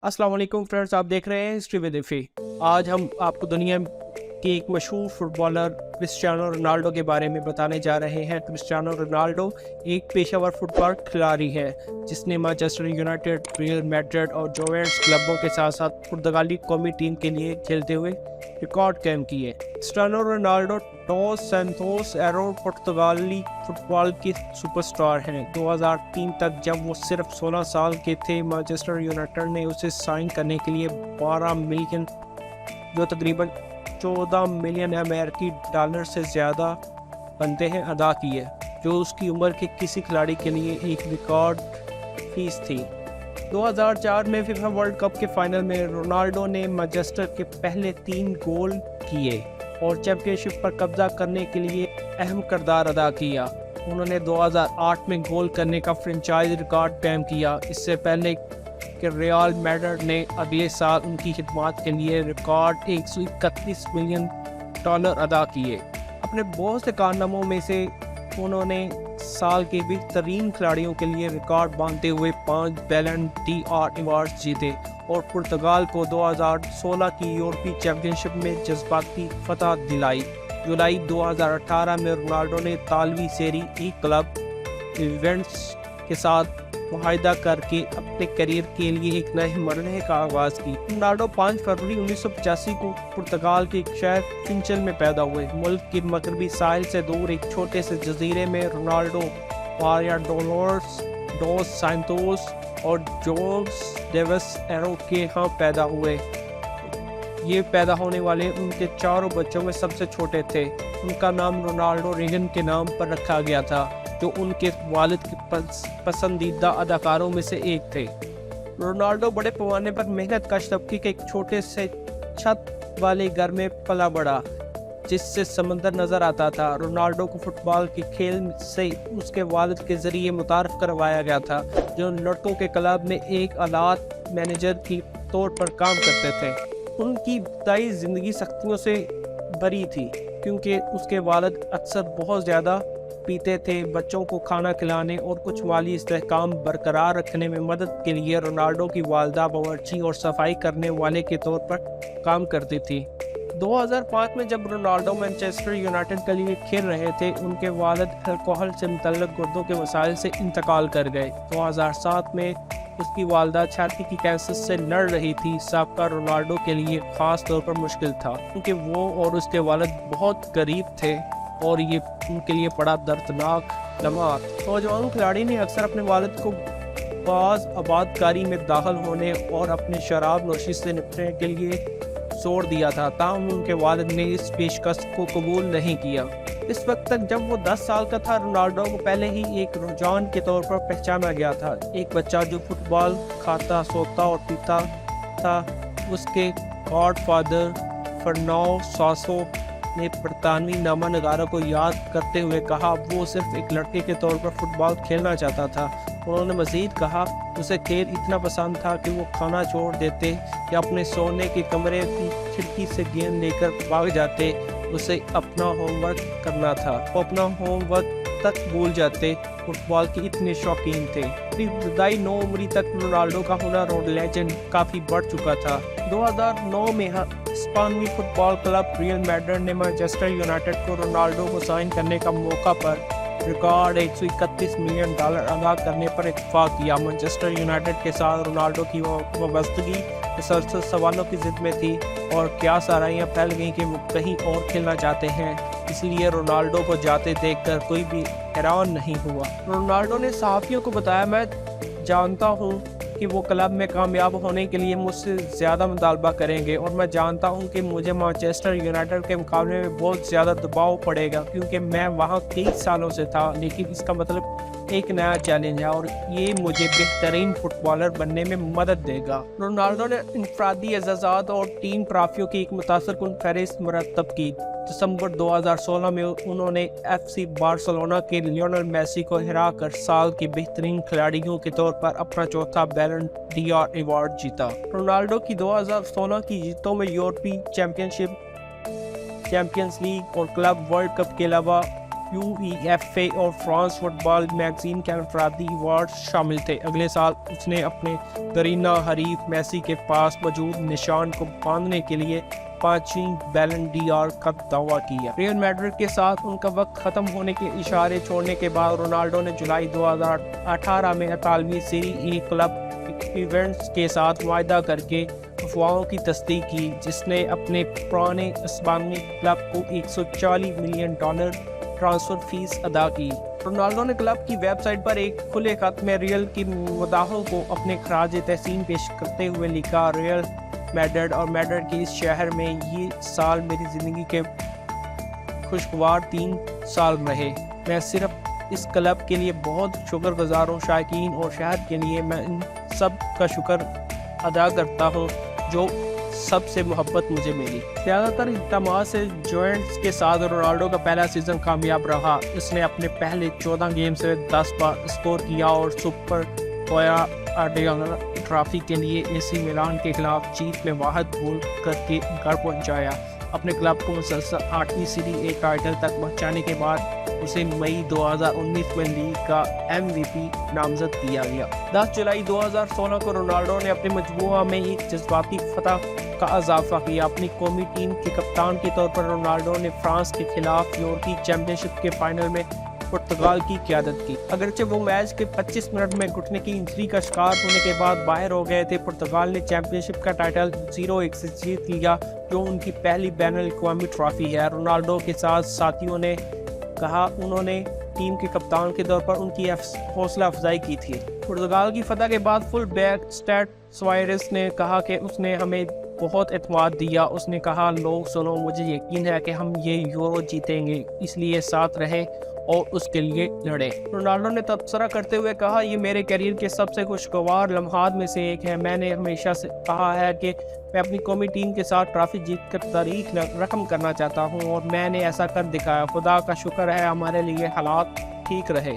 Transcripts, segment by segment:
अस्सलाम वालेकुम फ्रेंड्स, आप देख रहे हैं हिस्ट्री विद इफ़ी। आज हम आपको दुनिया के एक मशहूर फुटबॉलर क्रिस्टियानो रोनाल्डो के बारे में बताने जा रहे हैं। क्रिस्टियानो रोनाल्डो एक पेशेवर फुटबॉल खिलाड़ी है जिसने मैनचेस्टर यूनाइटेड, रियल मैड्रिड और जुवेंटस क्लबों के साथ साथ पुर्तगाली कौमी टीम के लिए खेलते हुए रिकॉर्ड कायम किए। Cristiano Ronaldo DOS Santos arrow पुर्तगाली फुटबॉल के सुपरस्टार हैं। 2003 तक जब वो सिर्फ 16 साल के थे, मैनचेस्टर यूनाइटेड ने उसे साइन करने के लिए 12 मिलियन जो तकरीबन 14 मिलियन अमेरिकी डॉलर से ज़्यादा बनते हैं अदा किए, जो उसकी उम्र के किसी खिलाड़ी के लिए एक रिकॉर्ड फीस थी। 2004 में फीफा वर्ल्ड कप के फाइनल में रोनाल्डो ने मैनचेस्टर के पहले 3 गोल किए और चैंपियनशिप पर कब्जा करने के लिए अहम किरदार अदा किया। उन्होंने 2008 में गोल करने का फ्रेंचाइज रिकॉर्ड कायम किया। इससे पहले कि रियल मैड्रिड ने अगले साल उनकी खिदमत के लिए रिकॉर्ड 131 मिलियन डॉलर अदा किए। अपने बहुत से कारनामों में से उन्होंने साल के बेहतरीन खिलाड़ियों के लिए रिकॉर्ड बांधते हुए 5 बैलन डीआर अवार्ड्स जीते और पुर्तगाल को 2016 की यूरोपीय चैंपियनशिप में जज्बाती फतह दिलाई। जुलाई 2018 में रोनाल्डो ने इतालवी सेरी ई क्लब जुवेंटस के साथ मुआहदा करके अपने करियर के लिए एक नए मरहले का आगाज़ की। रोनाल्डो 5 फरवरी 1985 को पुर्तगाल के एक शहर फिंचल में पैदा हुए। मुल्क के मगरबी साहिल से दूर एक छोटे से जजीरे में रोनाल्डो मारिया डोलोर्स डोस सैंतोस और जोस डेविस एरो के यहाँ पैदा हुए। ये पैदा होने वाले उनके 4 बच्चों में सबसे छोटे थे। उनका नाम रोनाल्डो रेगन के नाम पर रखा गया था, जो उनके वालिद के पसंदीदा अदाकारों में से एक थे। रोनाल्डो बड़े पैमाने पर मेहनत कश तबके के एक छोटे से छत वाले घर में पला बढ़ा जिससे समंदर नज़र आता था। रोनाल्डो को फुटबॉल के खेल से उसके वालिद के ज़रिए मुतारफ़ करवाया गया था, जो लड़कों के क्लब में एक आलात मैनेजर के तौर पर काम करते थे। उनकी इब्तदाई ज़िंदगी सख्तियों से भरी थी क्योंकि उसके वालिद अक्सर बहुत ज़्यादा पीते थे। बच्चों को खाना खिलाने और कुछ माली इस्तेहकाम बरकरार रखने में मदद के लिए रोनाल्डो की वालदा बावर्ची और सफाई करने वाले के तौर पर काम करती थी। 2005 में जब रोनाल्डो मैनचेस्टर यूनाइटेड के लिए खेल रहे थे, उनके वालिद अल्कोहल से मुतल्लिक गुर्दों के मसाइल से इंतकाल कर गए। 2007 में उसकी वालदा छाती की कैंसर से लड़ रही थी। साबका रोनाल्डो के लिए ख़ास तौर पर मुश्किल था क्योंकि वो और उसके वालिद बहुत गरीब थे और ये उनके लिए बड़ा दर्दनाक लम्हा। नौजवान खिलाड़ी ने अक्सर अपने वालिद को बाज़ आबादकारी में दाखिल होने और अपने शराब नोशी से निपटने के लिए जोर दिया था, ताहम उनके वालिद ने इस पेशकश को कबूल नहीं किया। इस वक्त तक जब वो 10 साल का था, रोनाल्डो को पहले ही एक रुझान के तौर पर पहचाना गया था। एक बच्चा जो फुटबॉल खाता, सोता और पीता था। उसके गॉडफादर फर्नांडो सासो ने बरतानवी नामा नगारा को याद करते हुए कहा वो सिर्फ एक लड़के के तौर पर फुटबॉल खेलना चाहता था। उन्होंने मज़ीद कहा उसे खेल इतना पसंद था कि वो खाना छोड़ देते या अपने सोने के कमरे की खिड़की से गेंद लेकर भाग जाते। उसे अपना होमवर्क करना था, वो अपना होमवर्क तक भूल जाते। फुटबॉल के इतने शौकीन थे। इब्तदाई 9 उम्री तक रोनाल्डो का हुनर और लेजेंड काफ़ी बढ़ चुका था। 2009 में स्पेनी फुटबॉल क्लब रियल मैड्रिड ने मैनचेस्टर यूनाइटेड को रोनाल्डो को साइन करने का मौका पर रिकॉर्ड 131 मिलियन डॉलर अदा करने पर इत्तेफाक किया। मैनचेस्टर यूनाइटेड के साथ रोनाल्डो की वाबस्तगी मुसलसल सवालों की जिद में थी और क्या साराइयाँ फैल गईं कि वो कहीं और खेलना चाहते हैं। इसलिए रोनाल्डो को जाते देखकर कोई भी हैरान नहीं हुआ। रोनाल्डो ने सहाफ़ियों को बताया, मैं जानता हूँ कि वो क्लब में कामयाब होने के लिए मुझसे ज़्यादा मुतालबा करेंगे और मैं जानता हूँ कि मुझे मैनचेस्टर यूनाइटेड के मुकाबले में बहुत ज़्यादा दबाव पड़ेगा क्योंकि मैं वहाँ कई सालों से था, लेकिन इसका मतलब एक नया चैलेंज है और ये मुझे बेहतरीन फुटबॉलर बनने में मदद देगा। रोनाल्डो ने इनफरादी एजाज़ात और टीम ट्रॉफियों की एक मुतासरकुन फहरिस्त मुरतब की। दिसंबर 2016 में उन्होंने FC बार्सिलोना के लियोनेल मेसी को हरा कर साल के बेहतरीन खिलाड़ियों के तौर पर अपना चौथा बैलन डीआर अवार्ड जीता। रोनाल्डो की 2016 की जीतों में यूरोपीय चैंपियनशिप, चैंपियंस लीग और क्लब वर्ल्ड कप के अलावा UEFA اور فرانس فٹبال میگزین کے انفرادی ایوارڈ شامل تھے۔ اگلے سال اس نے اپنے دیرینہ حریف میسی کے پاس موجود نشان کو باندھنے کے لیے 5ویں بیلن ڈی آر کا دعویٰ کیا۔ ریئل میڈرڈ کے ساتھ ان کا وقت ختم ہونے کے اشارے چھوڑنے کے بعد رونالڈو نے جولائی 2018 میں اطالوی سیری اے کلب ایونٹس کے ساتھ معاہدہ کر کے افواہوں کی تصدیق کی، جس نے اپنے پرانے اسپانوی کلب کو $140 ملین ٹرانسفر فیس ادا کی۔ رونالڈو نے کلب کی ویب سائٹ پر ایک کھلے خط میں ریئل کی مداحوں کو اپنے خراج تحسین پیش کرتے ہوئے لکھا، ریئل میڈرڈ اور میڈرڈ کے اس شہر میں یہ سال میری زندگی کے خوشگوار 3 سال رہے۔ میں صرف اس کلب کے لیے بہت شکر گزار ہوں، شائقین اور شہر کے لیے میں ان سب کا شکر ادا کرتا ہوں جو سب سے محبت مجھے ملی۔ زیادہ تر اقدامات سے جوینٹس کے ساتھ رونالڈو کا پہلا سیزن کامیاب رہا۔ اس نے اپنے پہلے 14 گیم سے 10 بار اسکور کیا اور سپر ٹرافی کے لیے اے سی میلان کے خلاف جیت میں واحد گول کر کے گھر پہنچایا۔ اپنے کلب کو مسلسل 8ویں سیری اے ٹائٹل تک پہنچانے کے بعد اسے مئی 2019 میں لیگ کا MVP نامزد کیا گیا۔ 10 جولائی 2016 کو رونالڈو نے اپنے مجموعہ میں ایک جذباتی فتح کا اضافہ کیا۔ اپنی قومی ٹیم کے کپتان کے طور پر رونالڈو نے فرانس کے خلاف یورپی چیمپئن شپ کے فائنل میں پرتگال کی قیادت کی۔ اگرچہ وہ میچ کے 25 منٹ میں گھٹنے کی انجری کا شکار ہونے کے بعد باہر ہو گئے تھے، پرتگال نے چیمپئن شپ کا ٹائٹل 0-1 سے جیت لیا، جو ان کی پہلی بین الاقوامی ٹرافی ہے۔ رونالڈو کے ساتھ ساتھیوں نے کہا انہوں نے ٹیم کے کپتان کے طور پر ان کی حوصلہ افزائی کی تھی۔ پرتگال کی فتح کے بعد فل بیک اسٹیٹ سوائرس نے کہا کہ اس نے ہمیں بہت اعتماد دیا۔ اس نے کہا، لوگ سنو، مجھے یقین ہے کہ ہم یہ یورو جیتیں گے، اس لیے ساتھ رہیں اور اس کے لیے لڑیں۔ رونالڈو نے تبصرہ کرتے ہوئے کہا، یہ میرے کیریئر کے سب سے خوشگوار لمحات میں سے ایک ہے۔ میں نے ہمیشہ سے کہا ہے کہ میں اپنی قومی ٹیم کے ساتھ ٹرافی جیت کر تاریخ رقم کرنا چاہتا ہوں اور میں نے ایسا کر دکھایا۔ خدا کا شکر ہے ہمارے لیے حالات ٹھیک رہے۔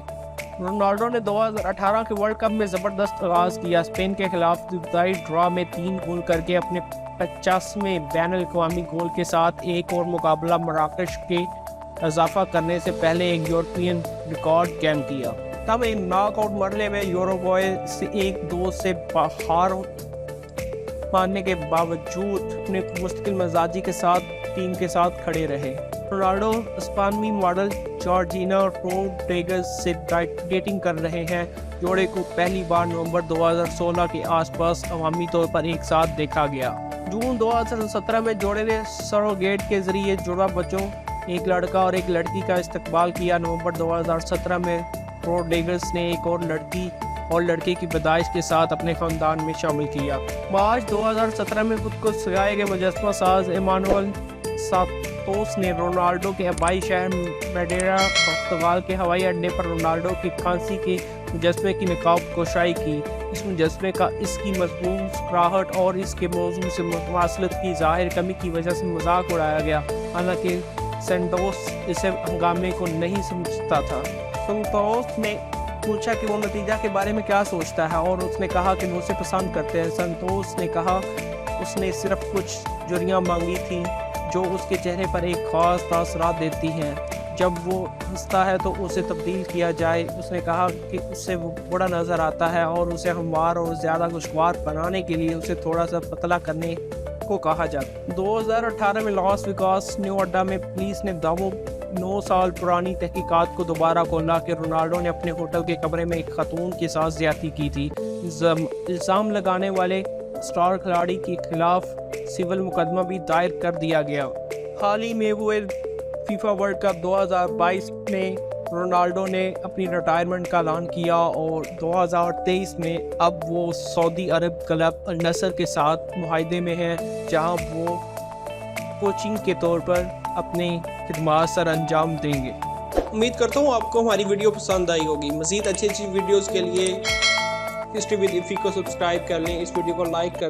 رونالڈو نے 2018 کے ورلڈ کپ میں زبردست آغاز کیا۔ اسپین کے خلاف ابتدائی ڈرا میں 3 گول کر کے اپنے 50ویں بین الاقوامی گول کے ساتھ ایک اور مقابلہ مراکش کے اضافہ کرنے سے پہلے ایک یورپین ریکارڈ قائم کیا۔ تب ایک ناک آؤٹ مرحلے میں یوروگوئے سے 1-2 سے ہار ماننے کے باوجود اپنے مستقل مزاجی کے ساتھ ٹیم کے ساتھ کھڑے رہے۔ رونالڈو اسپانوی ماڈل جارجینا روڈریگز سے ڈیٹنگ کر رہے ہیں۔ جوڑے کو پہلی بار نومبر 2016 کے آس پاس عوامی طور پر ایک ساتھ دیکھا گیا۔ جون 2017 میں جوڑے نے سروگیٹ کے ذریعے جڑواں بچوں، ایک لڑکا اور ایک لڑکی کا استقبال کیا۔ نومبر 2017 میں روڈریگز نے ایک اور لڑکی اور لڑکے کی پیدائش کے ساتھ اپنے خاندان میں شامل کیا۔ مارچ 2017 میں خود کو سگائے کے مجسمہ ساز ایمانوئل سانتوس نے رونالڈو کے آبائی شہر میڈیرا پرتگال کے ہوائی اڈے پر رونالڈو کی کھانسی کے مجسمے کی نقاب کشائی کی۔ اس مجسمے کا اس کی مضمون سکراہٹ اور اس کے موضوع سے مماثلت کی ظاہر کمی کی وجہ سے مذاق اڑایا گیا، حالانکہ سانتوس اسے ہنگامے کو نہیں سمجھتا تھا۔ سانتوس نے پوچھا کہ وہ نتیجہ کے بارے میں کیا سوچتا ہے اور اس نے کہا کہ وہ اسے پسند کرتے ہیں۔ سانتوس نے کہا اس نے صرف کچھ جوڑیاں مانگی تھیں جو اس کے چہرے پر ایک خاص تاثرات دیتی ہیں۔ جب وہ ہنستا ہے تو اسے تبدیل کیا جائے۔ اس نے کہا کہ اس سے وہ بڑا نظر آتا ہے اور اسے ہموار اور زیادہ خوشگوار بنانے کے لیے اسے تھوڑا سا پتلا کرنے کو کہا جاتا۔ 2018 میں لاس ویگاس نیواڈا میں پولیس نے 9 سال پرانی تحقیقات کو دوبارہ کھولا کہ رونالڈو نے اپنے ہوٹل کے کمرے میں ایک خاتون کے ساتھ زیادتی کی تھی۔ الزام لگانے والے اسٹار کھلاڑی کے خلاف سول مقدمہ بھی دائر کر دیا گیا۔ حال ہی میں ہوئے فیفا ورلڈ کپ 2022 میں رونالڈو نے اپنی ریٹائرمنٹ کا اعلان کیا اور 2023 میں اب وہ سعودی عرب کلب النصر کے ساتھ معاہدے میں ہیں، جہاں وہ کوچنگ کے طور پر اپنی خدمات سر انجام دیں گے۔ امید کرتا ہوں آپ کو ہماری ویڈیو پسند آئی ہوگی۔ مزید اچھی ویڈیوز کے لیے ہسٹری ود ایفی کو سبسکرائب کر لیں، اس ویڈیو کو لائک کر